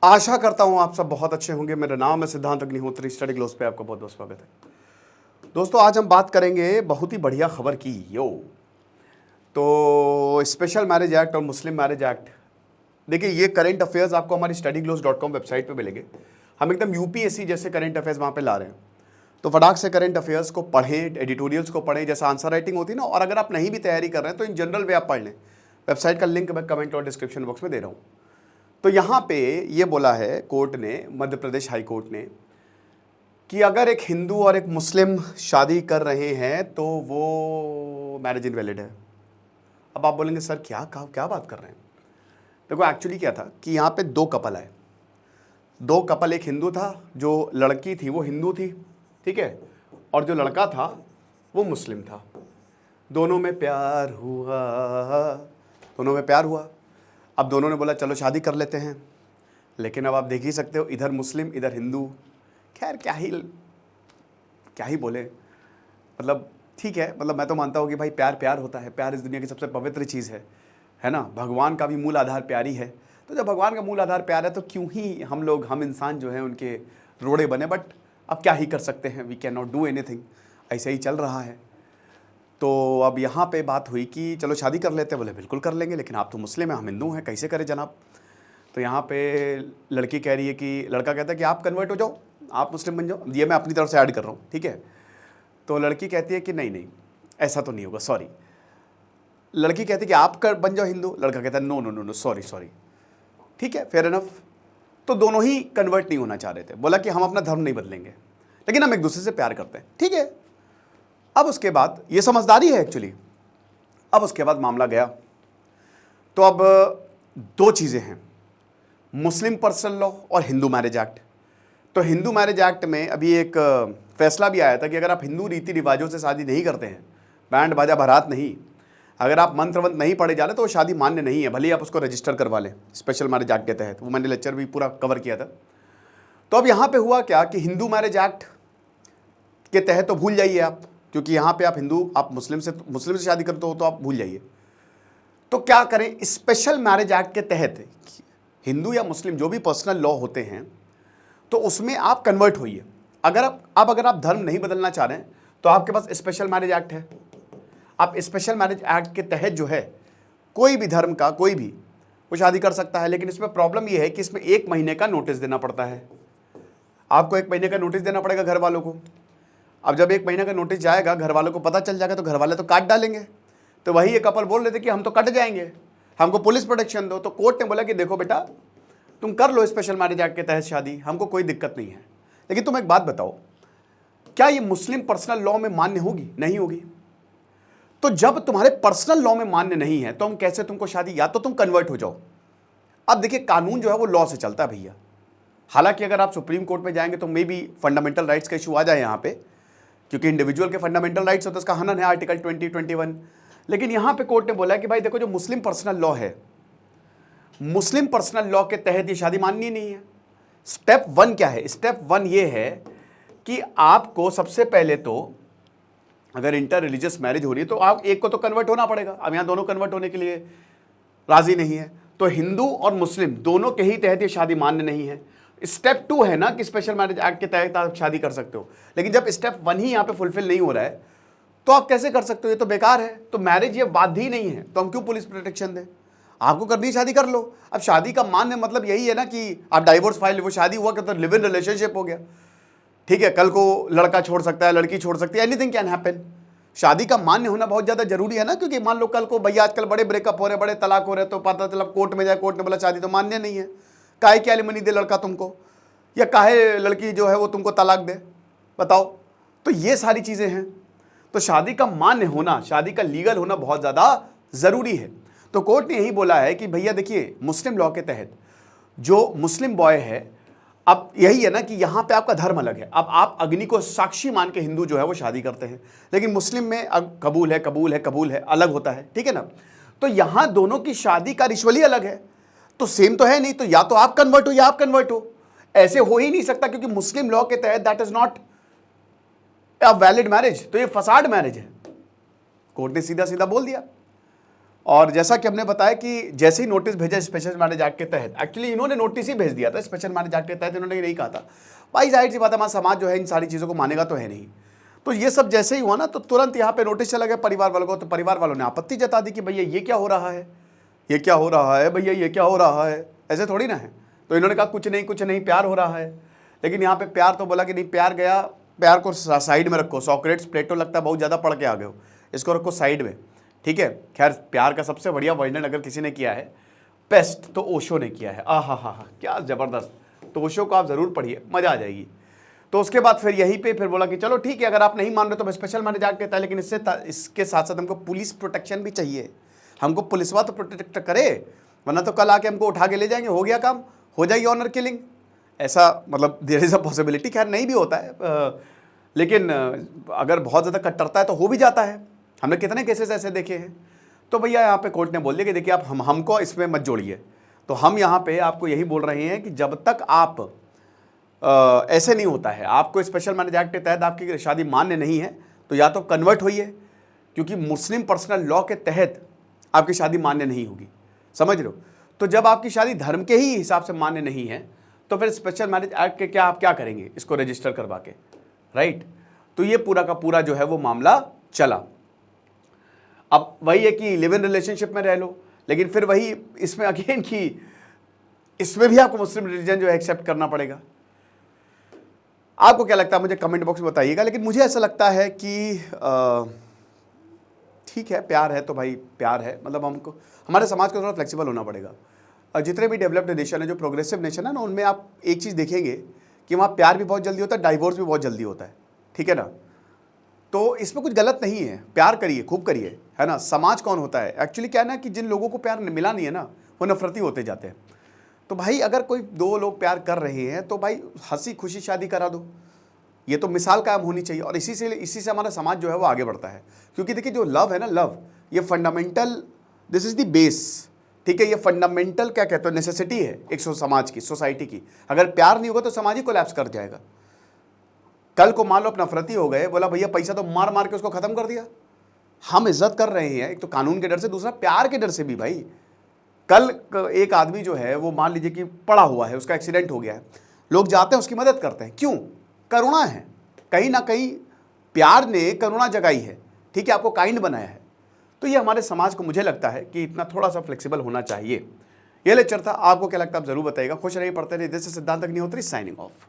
आशा करता हूं आप सब बहुत अच्छे होंगे। मेरा नाम है सिद्धांत अग्निहोत्री। स्टडी ग्लोस पे आपका बहुत बहुत स्वागत है। दोस्तों, आज हम बात करेंगे बहुत ही बढ़िया खबर की। तो स्पेशल मैरिज एक्ट और मुस्लिम मैरिज एक्ट, देखिए ये करंट अफेयर्स आपको हमारी studyglose.com वेबसाइट पे मिलेंगे। हम एकदम यूपीएससी जैसे करंट अफेयर्स वहाँ पे ला रहे हैं। तो फटाक से करंट अफेयर्स को पढ़ें, एडिटोरियल्स को पढ़ें, जैसा आंसर राइटिंग होती है ना। और अगर आप नहीं भी तैयारी कर रहे हैं तो इन जनरल वे आप पढ़ लें। वेबसाइट का लिंक मैं कमेंट और डिस्क्रिप्शन बॉक्स में दे रहा हूँ। तो यहाँ पे ये बोला है कोर्ट ने, मध्य प्रदेश हाई कोर्ट ने, कि अगर एक हिंदू और एक मुस्लिम शादी कर रहे हैं तो वो मैरिज इनवैलिड है। अब आप बोलेंगे सर क्या बात कर रहे हैं। देखो एक्चुअली क्या था कि यहाँ पे दो कपल आए। दो कपल, एक हिंदू था, जो लड़की थी वो हिंदू थी, ठीक है, और जो लड़का था वो मुस्लिम था। दोनों में प्यार हुआ। अब दोनों ने बोला चलो शादी कर लेते हैं। लेकिन अब आप देख ही सकते हो, इधर मुस्लिम इधर हिंदू। खैर क्या ही बोले, मतलब ठीक है, मतलब मैं तो मानता हूँ कि भाई प्यार होता है। प्यार इस दुनिया की सबसे पवित्र चीज़ है ना। भगवान का भी मूल आधार प्यार ही है। तो जब भगवान का मूल आधार प्यार है तो क्यों ही हम इंसान जो हैं उनके रोड़े बने। बट अब क्या ही कर सकते हैं, we can not do anything, ऐसे ही चल रहा है। तो अब यहाँ पे बात हुई कि चलो शादी कर लेते हैं। बोले बिल्कुल कर लेंगे, लेकिन आप तो मुस्लिम हैं, हम हिंदू हैं, कैसे करें जनाब। तो यहाँ पे लड़की कह रही है कि, लड़का कहता है कि आप कन्वर्ट हो जाओ, आप मुस्लिम बन जाओ। ये मैं अपनी तरफ से ऐड कर रहा हूँ, ठीक है। तो लड़की कहती है कि नहीं ऐसा तो नहीं होगा, सॉरी। लड़की कहती है कि आप बन जाओ हिंदू। लड़का कहता है नो सॉरी। ठीक है, फेयर इनफ। तो दोनों ही कन्वर्ट नहीं होना चाह रहे थे। बोला कि हम अपना धर्म नहीं बदलेंगे, लेकिन हम एक दूसरे से प्यार करते हैं, ठीक है। अब उसके बाद ये समझदारी है एक्चुअली। अब उसके बाद मामला गया। तो अब दो चीज़ें हैं, मुस्लिम पर्सनल लॉ और हिंदू मैरिज एक्ट। तो हिंदू मैरिज एक्ट में अभी एक फैसला भी आया था कि अगर आप हिंदू रीति रिवाजों से शादी नहीं करते हैं, बैंड बाजा बारात नहीं, अगर आप मंत्र वंत्र नहीं पढ़े जा रहे तो वो शादी मान्य नहीं है, भले ही आप उसको रजिस्टर करवा लें स्पेशल मैरिज एक्ट के तहत। वो मैंने लेक्चर भी पूरा कवर किया था। तो अब यहाँ पे हुआ क्या कि हिंदू मैरिज एक्ट के तहत तो भूल जाइए आप, क्योंकि यहाँ पे आप मुस्लिम से शादी करते हो तो आप भूल जाइए। तो क्या करें, स्पेशल मैरिज एक्ट के तहत हिंदू या मुस्लिम जो भी पर्सनल लॉ होते हैं तो उसमें आप कन्वर्ट होइए। अगर आप धर्म नहीं बदलना चाह रहे हैं तो आपके पास स्पेशल मैरिज एक्ट है। आप स्पेशल मैरिज एक्ट के तहत जो है कोई भी धर्म का कोई भी वो शादी कर सकता है। लेकिन इसमें प्रॉब्लम ये है कि इसमें 1 महीने का नोटिस देना पड़ता है। आपको 1 महीने का नोटिस देना पड़ेगा घर वालों को। अब जब 1 महीने का नोटिस जाएगा, घर वालों को पता चल जाएगा तो घर वाले तो काट डालेंगे। तो वही ये कपल बोल रहे थे कि हम तो कट जाएंगे, हमको पुलिस प्रोटेक्शन दो। तो कोर्ट ने बोला कि देखो बेटा, तुम कर लो स्पेशल मैरिज एक्ट के तहत शादी, हमको कोई दिक्कत नहीं है। लेकिन तुम एक बात बताओ, क्या ये मुस्लिम पर्सनल लॉ में मान्य होगी? नहीं होगी। तो जब तुम्हारे पर्सनल लॉ में मान्य नहीं है तो हम कैसे तुमको शादी, या तो तुम कन्वर्ट हो जाओ। अब देखिए कानून जो है वो लॉ से चलता है भैया। हालांकि अगर आप सुप्रीम कोर्ट में जाएंगे तो मे बी फंडामेंटल राइट्स का इशू आ जाए यहाँ पे, क्योंकि इंडिविजुअल के फंडामेंटल राइट्स होते हैं, उसका हनन है आर्टिकल 20-21। लेकिन यहाँ पे कोर्ट ने बोला है कि भाई देखो, जो मुस्लिम पर्सनल लॉ है, मुस्लिम पर्सनल लॉ के तहत ये शादी माननी नहीं है। स्टेप 1 क्या है? स्टेप 1 ये है कि आपको सबसे पहले तो, अगर इंटर रिलीजियस मैरिज हो रही है तो आप एक को तो कन्वर्ट होना पड़ेगा। अब यहाँ दोनों कन्वर्ट होने के लिए राजी नहीं है, तो हिंदू और मुस्लिम दोनों के ही तहत ये शादी मान्य नहीं है। स्टेप 2 है ना कि स्पेशल मैरिज एक्ट के तहत आप शादी कर सकते हो। लेकिन जब स्टेप 1 ही यहाँ पे फुलफिल नहीं हो रहा है तो आप कैसे कर सकते हो? ये तो बेकार है। तो मैरिज ये बाध्य ही नहीं है, तो हम क्यों पुलिस प्रोटेक्शन दें? आपको करनी है शादी कर लो। अब शादी का मान्य मतलब यही है ना कि आप डाइवोर्स फाइल, वो शादी हुआ कि तो लिव इन रिलेशनशिप हो गया, ठीक है। कल को लड़का छोड़ सकता है, लड़की छोड़ सकती है, एनीथिंग कैन हैपन। शादी का मान्य होना बहुत ज़्यादा जरूरी है ना, क्योंकि मान लो कल को भैया आजकल बड़े ब्रेकअप हो रहे, बड़े तलाक हो रहे, तो पता चला कोर्ट में जाए, कोर्ट ने बोला शादी तो मान्य नहीं है, काहे की एलिमनी दे लड़का तुमको, या काहे लड़की जो है वो तुमको तलाक दे, बताओ। तो ये सारी चीज़ें हैं। तो शादी का मान्य होना, शादी का लीगल होना बहुत ज़्यादा ज़रूरी है। तो कोर्ट ने यही बोला है कि भैया देखिए, मुस्लिम लॉ के तहत जो मुस्लिम बॉय है, अब यही है ना कि यहाँ पे आपका धर्म अलग है। अब आप अग्नि को साक्षी मान के हिंदू जो है वो शादी करते हैं, लेकिन मुस्लिम में अब कबूल है अलग होता है, ठीक है ना। तो यहाँ दोनों की शादी का रिचुअल अलग है, तो सेम तो है नहीं। तो या तो आप कन्वर्ट हो या आप कन्वर्ट हो, ऐसे हो ही नहीं सकता, क्योंकि मुस्लिम लॉ के तहत that is not a valid marriage, तो ये फसाड मैरिज है। कोर्ट ने सीधा सीधा बोल दिया। और जैसा कि हमने बताया कि जैसे ही नोटिस भेजा स्पेशल मैनेज एक्ट के तहत, एक्चुअली इन्होंने नोटिस ही भेज दिया था स्पेशल मैनेज एक्ट के तहत, इन्होंने नहीं कहा था। भाई जाहिर सी बात है हमारा समाज जो है इन सारी चीज़ों को मानेगा तो है नहीं। तो ये सब जैसे ही हुआ ना, तो तुरंत यहाँ पे नोटिस चला गया परिवार वालों को। तो परिवार वालों ने आपत्ति जता दी कि भैया ये क्या हो रहा है, ये क्या हो रहा है भैया, ये क्या हो रहा है, ऐसे थोड़ी ना है। तो इन्होंने कहा कुछ नहीं प्यार हो रहा है। लेकिन यहाँ पे प्यार तो बोला कि नहीं, प्यार गया, प्यार को साइड में रखो। सोक्रेट्स प्लेटो लगता है बहुत ज़्यादा पढ़ के आ गए हो, इसको रखो साइड में, ठीक है। खैर प्यार का सबसे बढ़िया वर्णन अगर किसी ने किया है बेस्ट तो ओशो ने किया है। हा क्या ज़बरदस्त। तो ओशो को आप ज़रूर पढ़िए, मज़ा आ जाएगी। तो उसके बाद फिर यहीं पे फिर बोला कि चलो ठीक है, अगर आप नहीं मान रहे तो मैं स्पेशल मैनेज एक्ट कहता है, लेकिन इसके साथ साथ हमको पुलिस प्रोटेक्शन भी चाहिए। हमको पुलिसवा तो प्रोटेक्ट करे, वरना तो कल आके हमको उठा के ले जाएंगे, हो गया काम, हो जाएगी ऑनर किलिंग। ऐसा मतलब देयर इज़ अ पॉसिबिलिटी, खैर नहीं भी होता है, लेकिन अगर बहुत ज़्यादा कट्टरता है तो हो भी जाता है। हमने कितने केसेस ऐसे देखे हैं। तो भैया यहाँ पे कोर्ट ने बोल दिया कि देखिए आप हमको इसमें मत जोड़िए। तो हम यहाँ पे आपको यही बोल रहे हैं कि जब तक आप ऐसे नहीं होता है, आपको स्पेशल मैनेज एक्ट के तहत आपकी शादी मान्य नहीं है, तो या तो कन्वर्ट होइए, क्योंकि मुस्लिम पर्सनल लॉ के तहत आपकी शादी मान्य नहीं होगी, समझ रहे हो। तो जब आपकी शादी धर्म के ही हिसाब से मान्य नहीं है, तो फिर स्पेशल मैरिज एक्ट के क्या आप क्या करेंगे, इसको रजिस्टर करवा के, राइट। तो ये पूरा का पूरा जो है वो मामला चला। अब वही है कि लिव इन रिलेशनशिप में रह लो, लेकिन फिर वही इसमें अगेन कि इसमें भी आपको मुस्लिम रिलीजन जो है एक्सेप्ट करना पड़ेगा। आपको क्या लगता है मुझे कमेंट बॉक्स में बताइएगा। लेकिन मुझे ऐसा लगता है कि ठीक है, प्यार है तो भाई प्यार है, मतलब हमको हमारे समाज को थोड़ा फ्लेक्सिबल होना पड़ेगा। और जितने भी डेवलप्ड नेशन है, जो प्रोग्रेसिव नेशन है ना, उनमें आप एक चीज़ देखेंगे कि वहाँ प्यार भी बहुत जल्दी होता है, डाइवोर्स भी बहुत जल्दी होता है, ठीक है ना। तो इसमें कुछ गलत नहीं है, प्यार करिए, खूब करिए, है ना। समाज कौन होता है एक्चुअली, क्या है ना कि जिन लोगों को प्यार मिला नहीं है ना, वो नफरती होते जाते हैं। तो भाई अगर कोई दो लोग प्यार कर रहे हैं तो भाई हंसी खुशी शादी करा दो, ये तो मिसाल कायम होनी चाहिए। और इसी से हमारा समाज जो है वो आगे बढ़ता है। क्योंकि देखिए जो लव है ना, लव ये fundamental, this is the base, ठीक है। ये फंडामेंटल क्या कहते हैं, नेसेसिटी है एक समाज की, सोसाइटी की। अगर प्यार नहीं होगा तो समाज ही कोलैप्स कर जाएगा। कल को मान लो आप नफरती हो गए, बोला भैया पैसा तो मार मार के उसको खत्म कर दिया। हम इज्जत कर रहे हैं, एक तो कानून के डर से, दूसरा प्यार के डर से भी। भाई कल एक आदमी जो है वो मान लीजिए कि पड़ा हुआ है, उसका एक्सीडेंट हो गया है, लोग जाते हैं उसकी मदद करते हैं, क्यों? करुणा है, कहीं ना कहीं प्यार ने करुणा जगाई है, ठीक है, आपको काइंड बनाया है। तो ये हमारे समाज को मुझे लगता है कि इतना थोड़ा सा फ्लेक्सिबल होना चाहिए। ये लेक्चर था, आपको क्या लगता है आप जरूर बताइएगा। खुश रहिए, पढ़ते रहिए। दिस इज सिद्धांत अग्निहोत्री साइनिंग ऑफ।